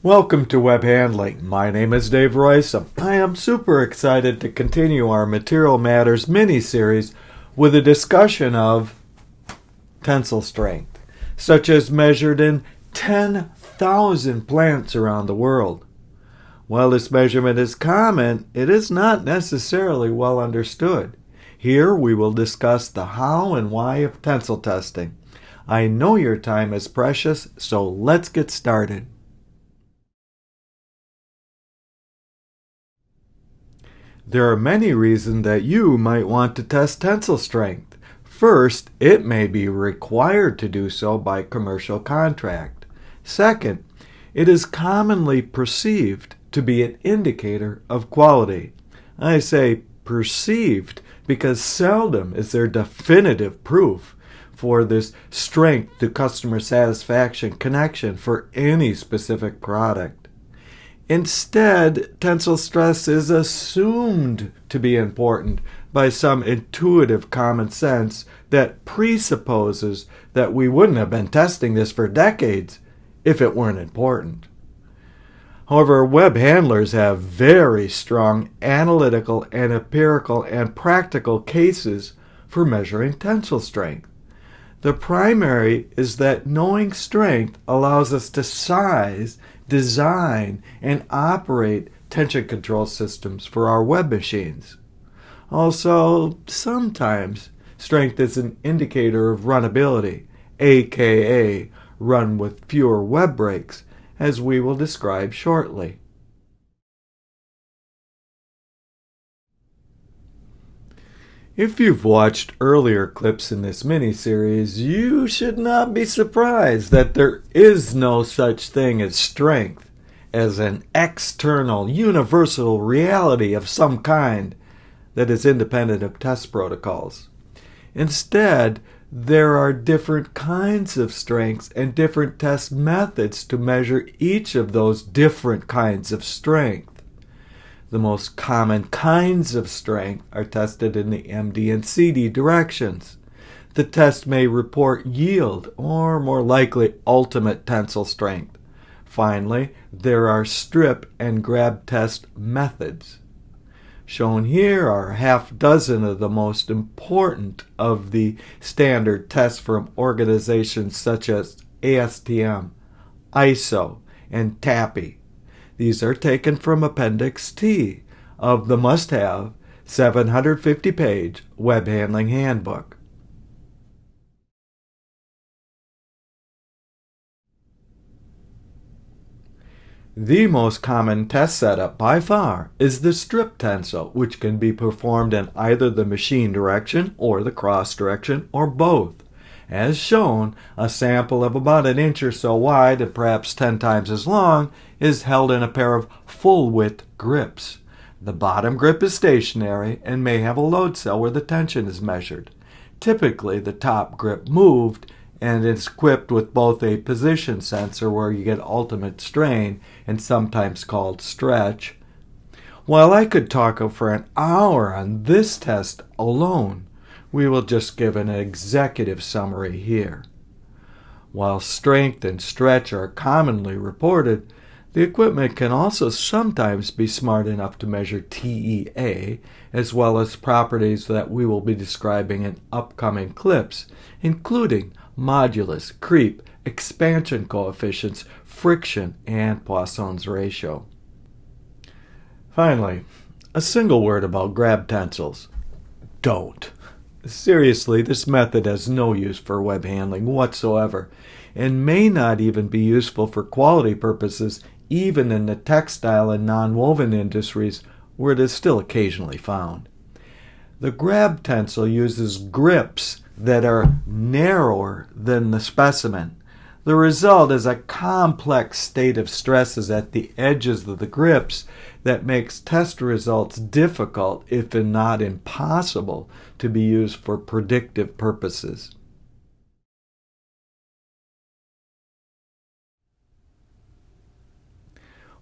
Welcome to Web Handling. My name is Dave Royce. I am super excited to continue our Material Matters mini-series with a discussion of tensile strength, such as measured in 10,000 plants around the world. While this measurement is common, it is not necessarily well understood. Here we will discuss the how and why of tensile testing. I know your time is precious, so let's get started. There are many reasons that you might want to test tensile strength. First, it may be required to do so by commercial contract. Second, it is commonly perceived to be an indicator of quality. I say perceived because seldom is there definitive proof for this strength to customer satisfaction connection for any specific product. Instead, tensile stress is assumed to be important by some intuitive common sense that presupposes that we wouldn't have been testing this for decades if it weren't important. However, web handlers have very strong analytical and empirical and practical cases for measuring tensile strength. The primary is that knowing strength allows us to size, design, and operate tension control systems for our web machines. Also, sometimes strength is an indicator of runnability, aka run with fewer web breaks, as we will describe shortly. If you've watched earlier clips in this mini-series, you should not be surprised that there is no such thing as strength, as an external, universal reality of some kind that is independent of test protocols. Instead, there are different kinds of strengths and different test methods to measure each of those different kinds of strength. The most common kinds of strength are tested in the MD and CD directions. The test may report yield, or more likely, ultimate tensile strength. Finally, there are strip and grab test methods. Shown here are half dozen of the most important of the standard tests from organizations such as ASTM, ISO, and TAPI. These are taken from Appendix T of the must-have 750-page Web Handling Handbook. The most common test setup by far is the strip tensile, which can be performed in either the machine direction or the cross direction or both. As shown, a sample of about an inch or so wide and perhaps 10 times as long is held in a pair of full-width grips. The bottom grip is stationary and may have a load cell where the tension is measured. Typically, the top grip moved and is equipped with both a position sensor where you get ultimate strain and sometimes called stretch. While I could talk for an hour on this test alone, we will just give an executive summary here. While strength and stretch are commonly reported, the equipment can also sometimes be smart enough to measure TEA, as well as properties that we will be describing in upcoming clips, including modulus, creep, expansion coefficients, friction, and Poisson's ratio. Finally, a single word about grab tensils. Don't. Seriously, this method has no use for web handling whatsoever, and may not even be useful for quality purposes even in the textile and nonwoven industries where it is still occasionally found. The grab tensile uses grips that are narrower than the specimen. The result is a complex state of stresses at the edges of the grips that makes test results difficult, if not impossible, to be used for predictive purposes.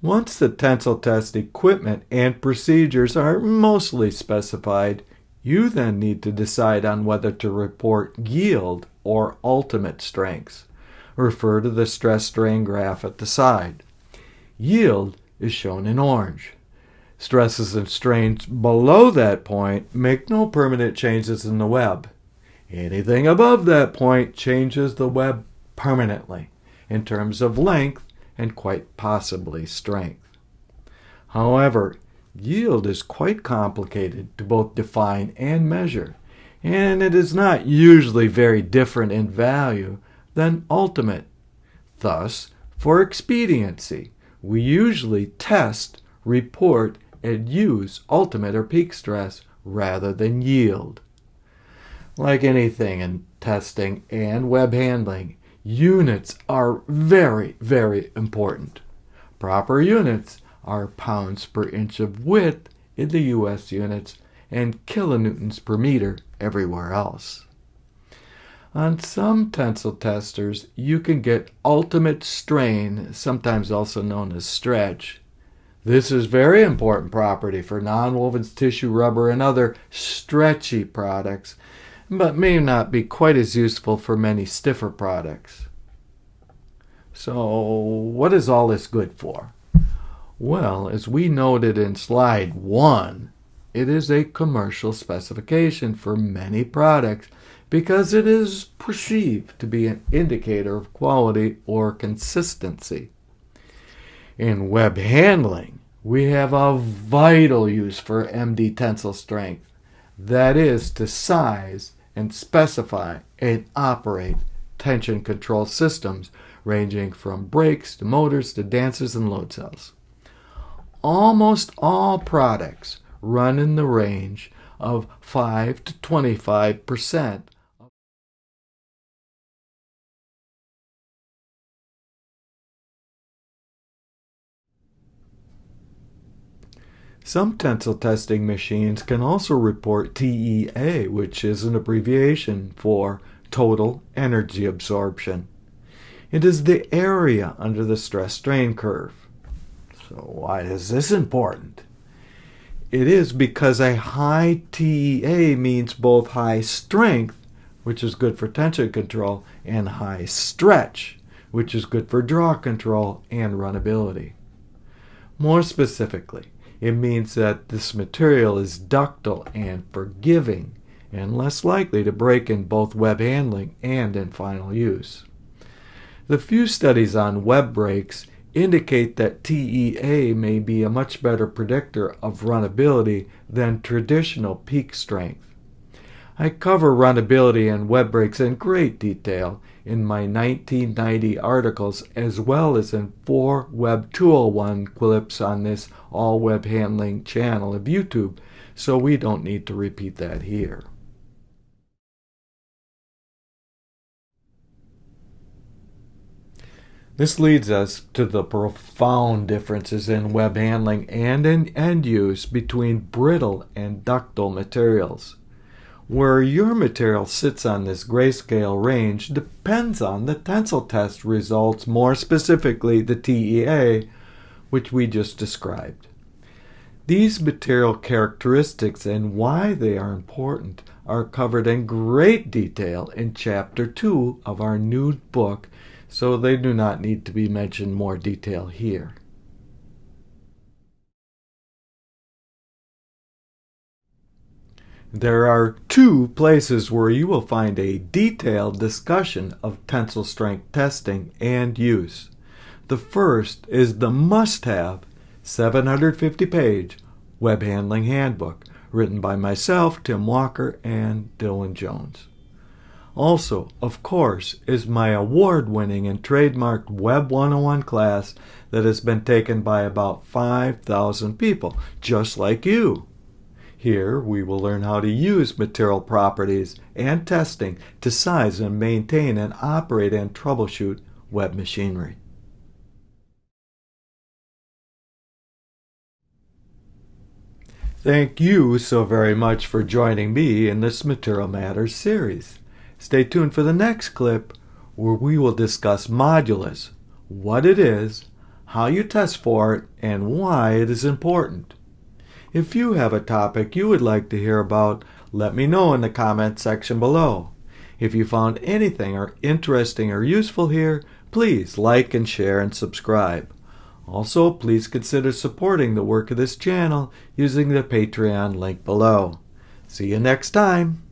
Once the tensile test equipment and procedures are mostly specified, you then need to decide on whether to report yield or ultimate strengths. Refer to the stress strain graph at the side. Yield is shown in orange. Stresses and strains below that point make no permanent changes in the web. Anything above that point changes the web permanently in terms of length and quite possibly strength. However, yield is quite complicated to both define and measure, and it is not usually very different in value than ultimate. Thus, for expediency, we usually test, report, and use ultimate or peak stress rather than yield. Like anything in testing and web handling, units are very, very important. Proper units are pounds per inch of width in the US units and kilonewtons per meter everywhere else. On some tensile testers, you can get ultimate strain, sometimes also known as stretch. This is very important property for nonwovens, tissue, rubber, and other stretchy products, but may not be quite as useful for many stiffer products. So, what is all this good for? Well, as we noted in slide 1, it is a commercial specification for many products because it is perceived to be an indicator of quality or consistency. In web handling, we have a vital use for MD tensile strength, that is to size and specify and operate tension control systems ranging from brakes to motors to dancers and load cells. Almost all products run in the range of 5 to 25%. Some tensile testing machines can also report TEA, which is an abbreviation for total energy absorption. It is the area under the stress-strain curve. So why is this important? It is because a high TEA means both high strength, which is good for tension control, and high stretch, which is good for draw control and runnability. More specifically, it means that this material is ductile and forgiving and less likely to break in both web handling and in final use. The few studies on web breaks indicate that TEA may be a much better predictor of runnability than traditional peak strength. I cover runnability and web breaks in great detail in my 1990 articles as well as in 4 Web201 clips on this all web handling channel of YouTube, so we don't need to repeat that here. This leads us to the profound differences in web handling and in end use between brittle and ductile materials. Where your material sits on this grayscale range depends on the tensile test results, more specifically the TEA, which we just described. These material characteristics and why they are important are covered in great detail in Chapter 2 of our new book, so they do not need to be mentioned in more detail here. There are 2 places where you will find a detailed discussion of tensile strength testing and use. The first is the must-have 750-page web handling handbook written by myself, Tim Walker, and Dylan Jones. Also, of course, is my award-winning and trademarked Web 101 class that has been taken by about 5,000 people, just like you. Here, we will learn how to use material properties and testing to size and maintain and operate and troubleshoot web machinery. Thank you so very much for joining me in this Material Matters series. Stay tuned for the next clip where we will discuss modulus, what it is, how you test for it, and why it is important. If you have a topic you would like to hear about, let me know in the comment section below. If you found anything interesting or useful here, please like and share and subscribe. Also, please consider supporting the work of this channel using the Patreon link below. See you next time.